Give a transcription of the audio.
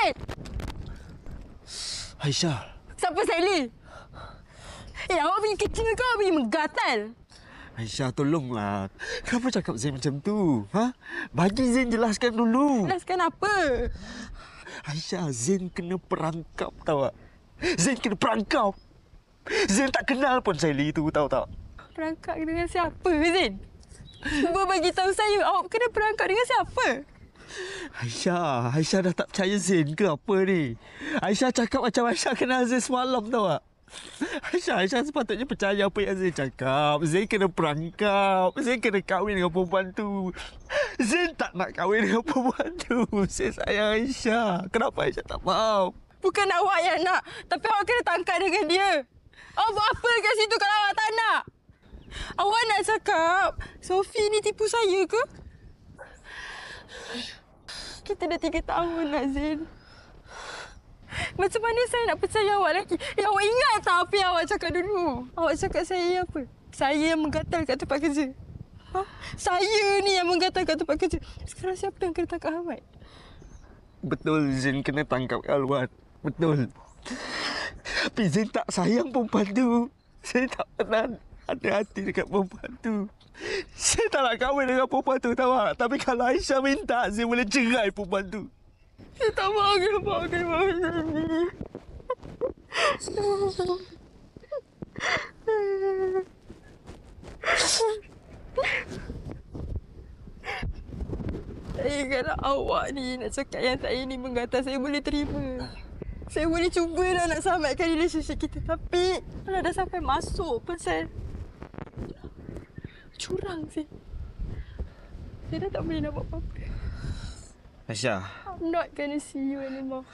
Zain? Aisyah. Siapa Sally? Awak pergi kecil ke awak pergi menggatal? Aisyah, tolonglah. Kenapa cakap Zain macam tu? Ha? Bagi Zain jelaskan dulu. Jelaskan apa? Aisyah, Zain kena perangkap tahu tak? Zain kena perangkap. Zain tak kenal pun Sally tu, tahu tak? Perangkap dengan siapa, Zain? Cuba bagi tahu saya, awak kena perangkap dengan siapa? Aisyah dah tak percaya Zain ke apa ni? Aisyah cakap macam Aisyah kenal Zain semalam tahu tak? Aisyah sepatutnya percaya apa yang Zain cakap. Zain kena perangkap. Zain kena kahwin dengan perempuan tu. Zain tak nak kahwin dengan perempuan tu. Zain sayang Aisyah. Kenapa Aisyah tak faham? Bukan awak yang nak, tapi awak kena tangkap dengan dia. Awak buat apa kat situ kalau awak tak nak? Awak nak cakap Sophie ni tipu saya ke? Kita dah 3 tahun nak, Zain. Macam mana saya nak percaya awak lagi? Awak ingat tak apa yang awak cakap dulu? Awak cakap saya apa? Saya yang menggatal kat tempat kerja. Ha? Saya ni yang menggatal kat tempat kerja. Sekarang siapa yang kena tangkap Ahmad? Betul, Zain kena tangkap Alwan. Betul. Tapi Zain tak sayang perempuan tu. Zain tak pernah ada hati dekat perempuan tu. Zain tak nak kahwin dengan perempuan tu, tahu tak? Tapi kalau Aisyah minta, Zain boleh cerai perempuan tu. Saya tak mahu pakai macam ni. Saya kalau awak ni nak cakap yang saya ni menggatal, saya boleh terima. Saya boleh cuba dah nak selamatkan relationship kita. Tapi kalau dah sampai masuk pun saya curang sih. Saya dah tak boleh nak buat apa-apa. Aisyah. I'm not gonna see you anymore.